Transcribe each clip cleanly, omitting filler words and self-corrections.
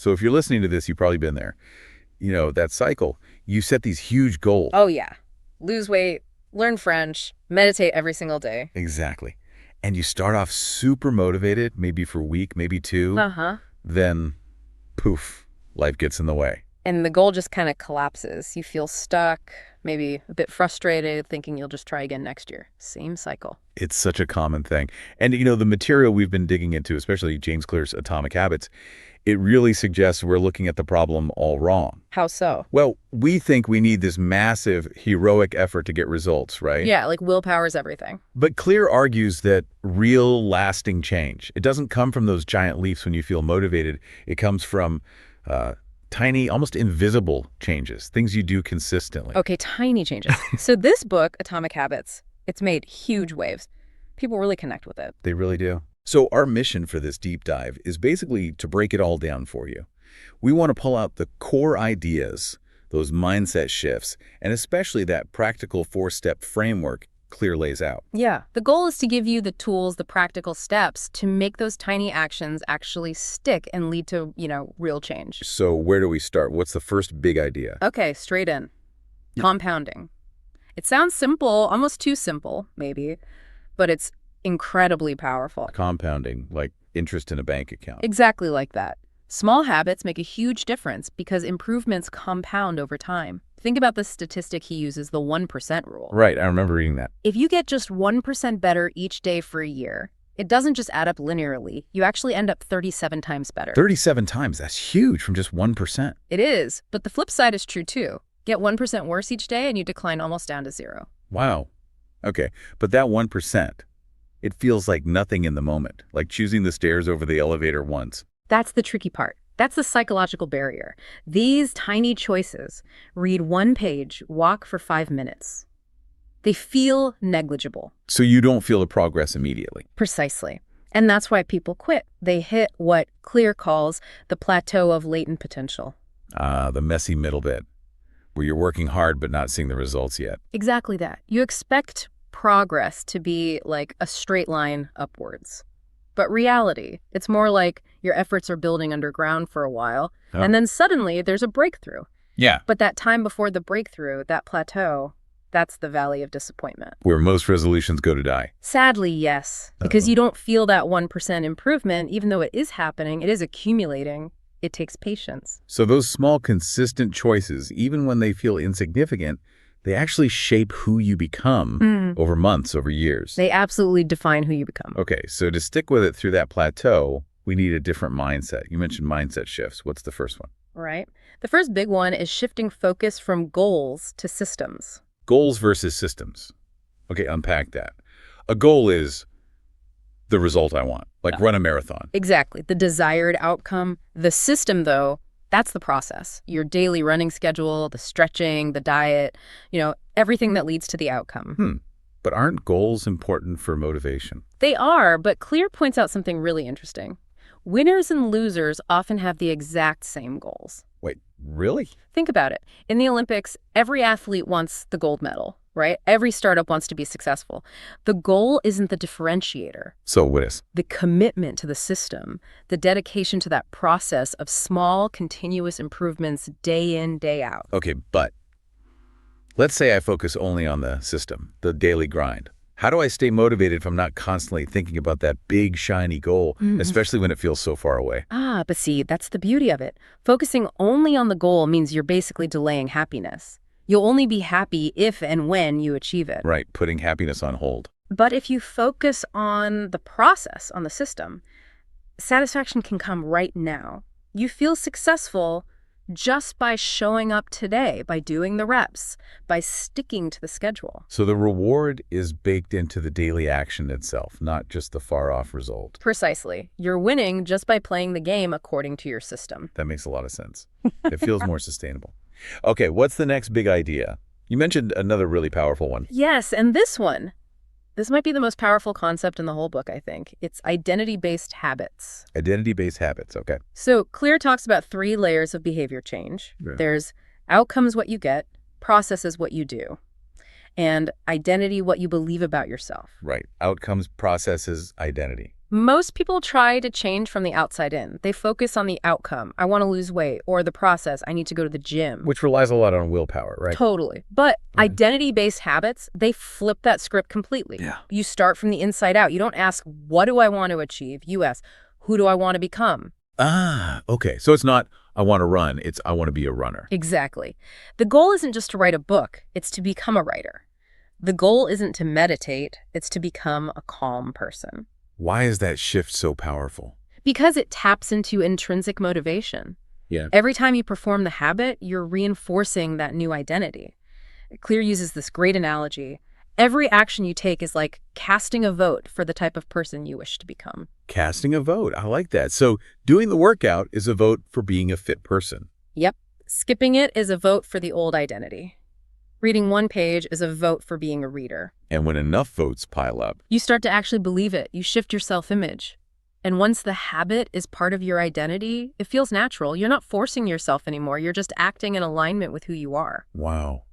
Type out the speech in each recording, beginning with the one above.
So if you're listening to this, you've probably been there. You know, that cycle. You set these huge goals. Oh, yeah. Lose weight, learn French, meditate every single day. Exactly. And you start off super motivated, maybe for a week, maybe two. Uh-huh. Then, poof, life gets in the way. And the goal just kind of collapses. You feel stuck, maybe a bit frustrated, thinking you'll just try again next year. Same cycle. It's such a common thing. And, you know, the material we've been digging into, especially James Clear's Atomic Habits, it really suggests we're looking at the problem all wrong. How so? Well, we think we need this massive, heroic effort to get results, right? Yeah, like willpower is everything. But Clear argues that real, lasting change, it doesn't come from those giant leaps when you feel motivated. It comes from tiny, almost invisible changes, things you do consistently. Okay, tiny changes. So this book, Atomic Habits, it's made huge waves. People really connect with it. They really do. So our mission for this deep dive is basically to break it all down for you. We want to pull out the core ideas, those mindset shifts, and especially that practical 4-step framework Clear lays out. Yeah, the goal is to give you the tools, the practical steps to make those tiny actions actually stick and lead to, real change. So where do we start? What's the first big idea? Okay, straight in. Compounding. It sounds simple, almost too simple, maybe, but it's incredibly powerful. Compounding, like interest in a bank account. Exactly like that. Small habits make a huge difference because improvements compound over time. Think about the statistic he uses, the 1% rule. Right, I remember reading that. If you get just 1% better each day for a year, it doesn't just add up linearly. You actually end up 37 times better. 37 times, that's huge from just 1%. It is, but the flip side is true too. Get 1% worse each day and you decline almost down to 0. Wow. Okay, but that 1%, it feels like nothing in the moment, like choosing the stairs over the elevator once. That's the tricky part. That's the psychological barrier. These tiny choices, read 1 page, walk for 5 minutes, they feel negligible. So you don't feel the progress immediately. Precisely. And that's why people quit. They hit what Clear calls the plateau of latent potential. The messy middle bit, where you're working hard but not seeing the results yet. Exactly that. You expect progress to be like a straight line upwards. But reality, it's more like your efforts are building underground for a while, and then suddenly there's a breakthrough. Yeah. But that time before the breakthrough, that plateau, that's the valley of disappointment. Where most resolutions go to die. Sadly, yes. Because you don't feel that 1% improvement, even though it is happening, it is accumulating. It takes patience. So those small, consistent choices, even when they feel insignificant, they actually shape who you become over months, over years. They absolutely define who you become. Okay, so to stick with it through that plateau, we need a different mindset. You mentioned mindset shifts. What's the first one? Right. The first big one is shifting focus from goals to systems. Goals versus systems. Okay, unpack that. A goal is the result I want, like run a marathon. Exactly, the desired outcome. The system, though, that's the process. Your daily running schedule, the stretching, the diet, everything that leads to the outcome. But aren't goals important for motivation? They are, but Clear points out something really interesting. Winners and losers often have the exact same goals. Wait, really? Think about it. In the Olympics, every athlete wants the gold medal, right? Every startup wants to be successful. The goal isn't the differentiator. So what is? The commitment to the system, the dedication to that process of small, continuous improvements day in, day out. Okay, but let's say I focus only on the system, the daily grind. How do I stay motivated if I'm not constantly thinking about that big, shiny goal, especially when it feels so far away? But see, that's the beauty of it. Focusing only on the goal means you're basically delaying happiness. You'll only be happy if and when you achieve it. Right, putting happiness on hold. But if you focus on the process, on the system, satisfaction can come right now. You feel successful just by showing up today, by doing the reps, by sticking to the schedule. So the reward is baked into the daily action itself, not just the far-off result. Precisely. You're winning just by playing the game according to your system. That makes a lot of sense. It feels more sustainable. Okay, what's the next big idea? You mentioned another really powerful one. Yes, and this might be the most powerful concept in the whole book, I think. It's identity-based habits. Identity-based habits, okay. So Clear talks about 3 layers of behavior change. Yeah. There's outcomes, what you get, processes, what you do, and identity, what you believe about yourself. Right. Outcomes, processes, identity. Most people try to change from the outside in. They focus on the outcome. I want to lose weight, or the process. I need to go to the gym. Which relies a lot on willpower, right? Totally. But identity-based habits, they flip that script completely. Yeah. You start from the inside out. You don't ask, what do I want to achieve? You ask, who do I want to become? Ah, okay. So it's not, I want to run. It's, I want to be a runner. Exactly. The goal isn't just to write a book. It's to become a writer. The goal isn't to meditate. It's to become a calm person. Why is that shift so powerful? Because it taps into intrinsic motivation. Yeah. Every time you perform the habit, you're reinforcing that new identity. Clear uses this great analogy. Every action you take is like casting a vote for the type of person you wish to become. Casting a vote. I like that. So doing the workout is a vote for being a fit person. Yep. Skipping it is a vote for the old identity. Reading one page is a vote for being a reader. And when enough votes pile up, You start to actually believe it. You shift your self-image. And once the habit is part of your identity, it feels natural. You're not forcing yourself anymore. You're just acting in alignment with who you are. wow,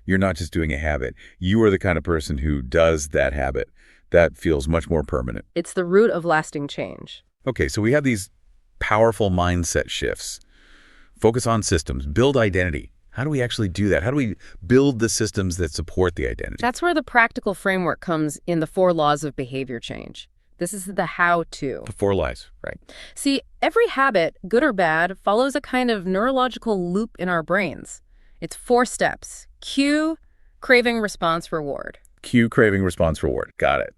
you're not just doing a habit. You are the kind of person who does that habit. That feels much more permanent. It's the root of lasting change. Okay, so we have these powerful mindset shifts. Focus on systems, build identity. How do we actually do that? How do we build the systems that support the identity? That's where the practical framework comes in the 4 laws of behavior change. This is the how-to. The 4 lies, right? See, every habit, good or bad, follows a kind of neurological loop in our brains. It's 4 steps. Cue, craving, response, reward. Cue, craving, response, reward. Got it.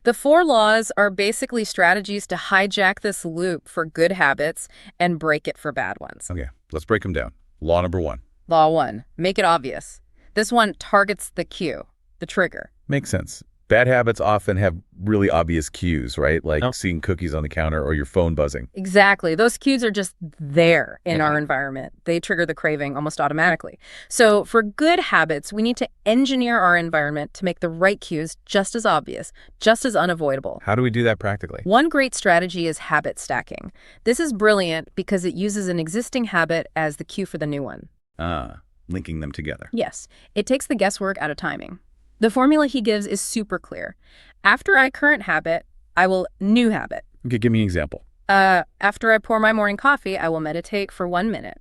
The 4 laws are basically strategies to hijack this loop for good habits and break it for bad ones. Okay, let's break them down. Law number 1. Law 1, make it obvious. This one targets the cue, the trigger. Makes sense. Bad habits often have really obvious cues, right? Like Nope. seeing cookies on the counter or your phone buzzing. Exactly. Those cues are just there in our environment. They trigger the craving almost automatically. So for good habits, we need to engineer our environment to make the right cues just as obvious, just as unavoidable. How do we do that practically? One great strategy is habit stacking. This is brilliant because it uses an existing habit as the cue for the new one. Linking them together. Yes, it takes the guesswork out of timing. The formula he gives is super clear. After I current habit, I will new habit. Okay, give me an example. After I pour my morning coffee, I will meditate for 1 minute.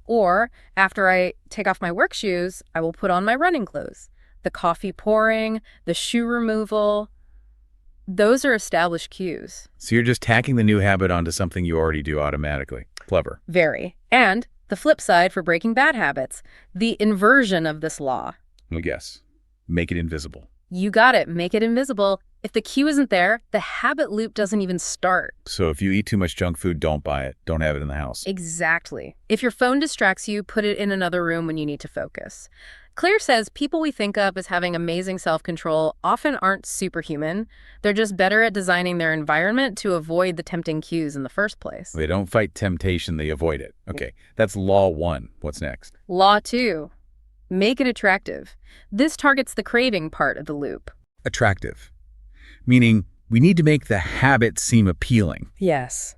Or after I take off my work shoes, I will put on my running clothes. The coffee pouring, the shoe removal, those are established cues. So you're just tacking the new habit onto something you already do automatically. Clever. Very. And the flip side for breaking bad habits, the inversion of this law. Well, yes. Make it invisible. You got it. Make it invisible. If the cue isn't there, the habit loop doesn't even start. So if you eat too much junk food, don't buy it. Don't have it in the house. Exactly. If your phone distracts you, put it in another room when you need to focus. Claire says people we think of as having amazing self-control often aren't superhuman. They're just better at designing their environment to avoid the tempting cues in the first place. They don't fight temptation, they avoid it. Okay, that's law 1. What's next? Law 2. Make it attractive. This targets the craving part of the loop. Attractive. Meaning, we need to make the habit seem appealing. Yes.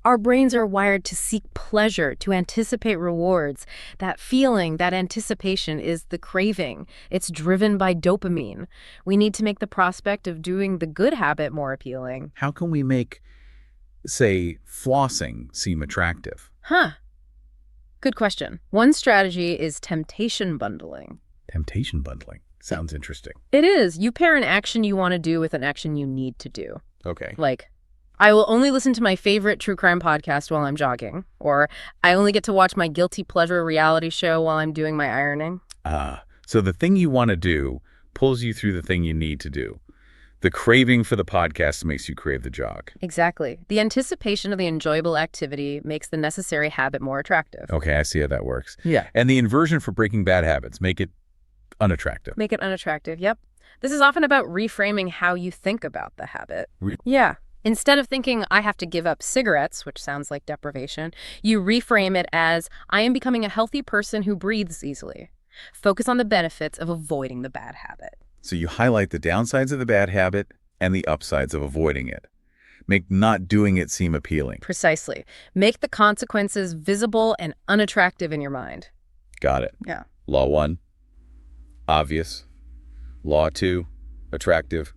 Our brains are wired to seek pleasure, to anticipate rewards. That feeling, that anticipation is the craving. It's driven by dopamine. We need to make the prospect of doing the good habit more appealing. How can we make, say, flossing seem attractive? Good question. One strategy is temptation bundling. Temptation bundling. Sounds interesting. It is. You pair an action you want to do with an action you need to do. Okay. Like, I will only listen to my favorite true crime podcast while I'm jogging. Or I only get to watch my guilty pleasure reality show while I'm doing my ironing. So the thing you want to do pulls you through the thing you need to do. The craving for the podcast makes you crave the jog. Exactly. The anticipation of the enjoyable activity makes the necessary habit more attractive. Okay, I see how that works. Yeah. And the inversion for breaking bad habits, make it unattractive. Make it unattractive. Yep. This is often about reframing how you think about the habit. Yeah. Instead of thinking, I have to give up cigarettes, which sounds like deprivation, you reframe it as, I am becoming a healthy person who breathes easily. Focus on the benefits of avoiding the bad habit. So you highlight the downsides of the bad habit and the upsides of avoiding it. Make not doing it seem appealing. Precisely. Make the consequences visible and unattractive in your mind. Got it. Yeah. Law 1, obvious. Law 2, attractive.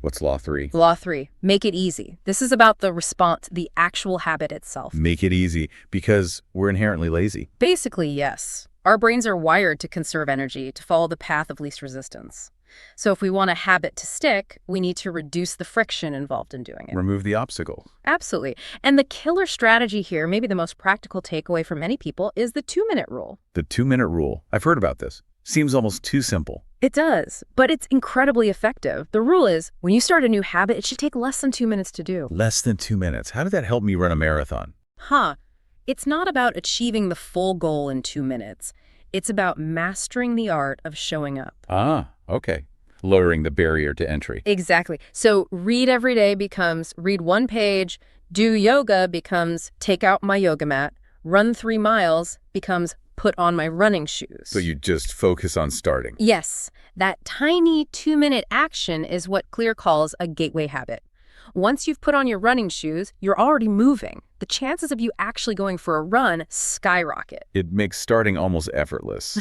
What's law 3? Law 3, make it easy. This is about the response, the actual habit itself. Make it easy because we're inherently lazy. Basically, yes. Our brains are wired to conserve energy, to follow the path of least resistance. So if we want a habit to stick, we need to reduce the friction involved in doing it. Remove the obstacle. Absolutely. And the killer strategy here, maybe the most practical takeaway for many people, is the 2-minute rule. The 2-minute rule. I've heard about this. Seems almost too simple. It does, but it's incredibly effective. The rule is, when you start a new habit, it should take less than 2 minutes to do. Less than 2 minutes. How did that help me run a marathon? It's not about achieving the full goal in 2 minutes. It's about mastering the art of showing up. Okay. Lowering the barrier to entry. Exactly. So read every day becomes read 1 page, do yoga becomes take out my yoga mat, run 3 miles becomes put on my running shoes. So you just focus on starting. Yes. That tiny 2-minute action is what Clear calls a gateway habit. Once you've put on your running shoes, you're already moving. The chances of you actually going for a run skyrocket. It makes starting almost effortless.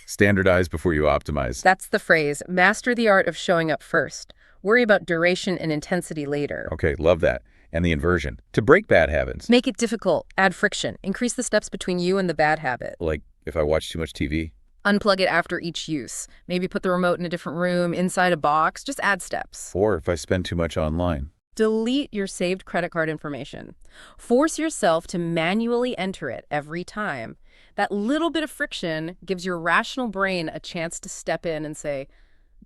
Standardize before you optimize. That's the phrase. Master the art of showing up first. Worry about duration and intensity later. Okay, love that. And the inversion. To break bad habits. Make it difficult. Add friction. Increase the steps between you and the bad habit. Like if I watch too much TV. Unplug it after each use. Maybe put the remote in a different room, inside a box. Just add steps. Or if I spend too much online. Delete your saved credit card information. Force yourself to manually enter it every time. That little bit of friction gives your rational brain a chance to step in and say,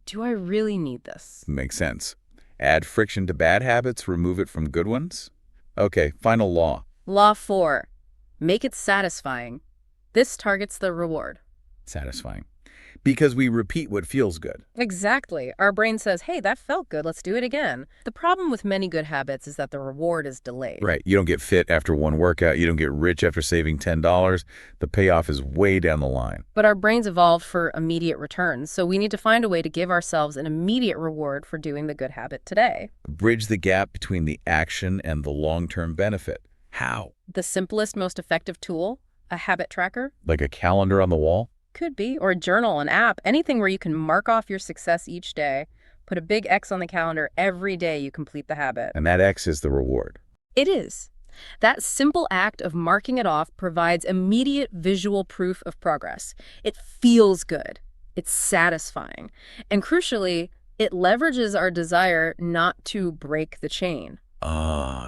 do I really need this? Makes sense. Add friction to bad habits, remove it from good ones. Okay, final law. Law 4. Make it satisfying. This targets the reward. Satisfying. Because we repeat what feels good. Exactly. Our brain says, hey, that felt good. Let's do it again. The problem with many good habits is that the reward is delayed. Right. You don't get fit after one workout. You don't get rich after saving $10. The payoff is way down the line. But our brains evolved for immediate returns, so we need to find a way to give ourselves an immediate reward for doing the good habit today. Bridge the gap between the action and the long-term benefit. How? The simplest, most effective tool? A habit tracker? Like a calendar on the wall? Could be, or a journal, an app, anything where you can mark off your success each day, put a big X on the calendar every day you complete the habit. And that X is the reward. It is. That simple act of marking it off provides immediate visual proof of progress. It feels good. It's satisfying. And crucially, it leverages our desire not to break the chain.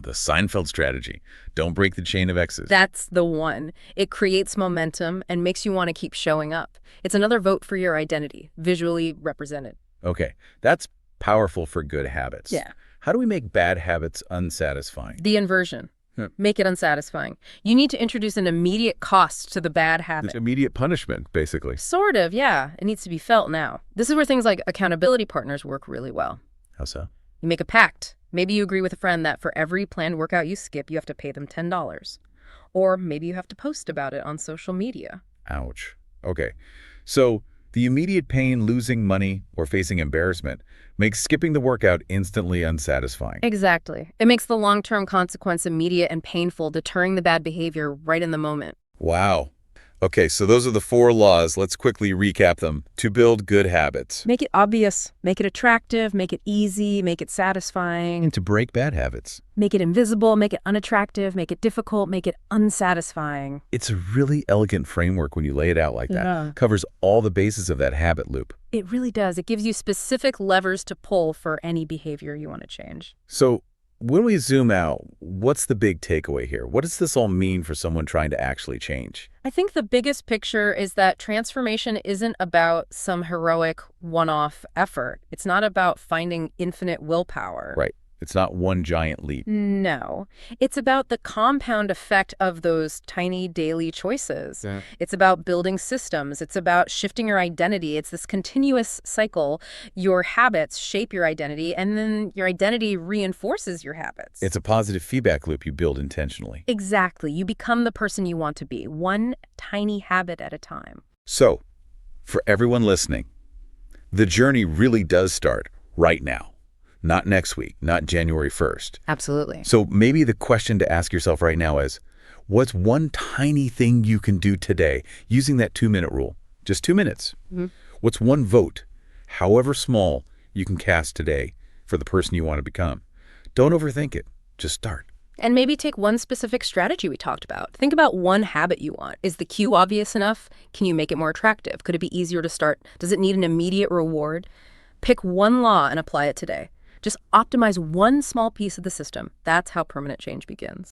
The Seinfeld strategy. Don't break the chain of X's. That's the one. It creates momentum and makes you want to keep showing up. It's another vote for your identity, visually represented. Okay, that's powerful for good habits. Yeah. How do we make bad habits unsatisfying? The inversion. Make it unsatisfying. You need to introduce an immediate cost to the bad habit. It's immediate punishment, basically. Sort of, yeah. It needs to be felt now. This is where things like accountability partners work really well. How so? You make a pact. Maybe you agree with a friend that for every planned workout you skip, you have to pay them $10. Or maybe you have to post about it on social media. Ouch. Okay. So the immediate pain, losing money, or facing embarrassment makes skipping the workout instantly unsatisfying. Exactly. It makes the long-term consequence immediate and painful, deterring the bad behavior right in the moment. Wow. Okay, so those are the 4 laws. Let's quickly recap them to build good habits. Make it obvious, make it attractive, make it easy, make it satisfying. And to break bad habits. Make it invisible, make it unattractive, make it difficult, make it unsatisfying. It's a really elegant framework when you lay it out like that. Yeah. Covers all the bases of that habit loop. It really does. It gives you specific levers to pull for any behavior you want to change. So when we zoom out, what's the big takeaway here? What does this all mean for someone trying to actually change? I think the biggest picture is that transformation isn't about some heroic one-off effort. It's not about finding infinite willpower. Right. It's not one giant leap. No. It's about the compound effect of those tiny daily choices. Yeah. It's about building systems. It's about shifting your identity. It's this continuous cycle. Your habits shape your identity, and then your identity reinforces your habits. It's a positive feedback loop you build intentionally. Exactly. You become the person you want to be, one tiny habit at a time. So, for everyone listening, the journey really does start right now. Not next week, not January 1st. Absolutely. So maybe the question to ask yourself right now is, what's one tiny thing you can do today using that 2-minute rule? Just 2 minutes. Mm-hmm. What's one vote, however small, you can cast today for the person you want to become. Don't overthink it. Just start. And maybe take one specific strategy we talked about. Think about one habit you want. Is the cue obvious enough? Can you make it more attractive? Could it be easier to start? Does it need an immediate reward? Pick one law and apply it today. Just optimize one small piece of the system. That's how permanent change begins.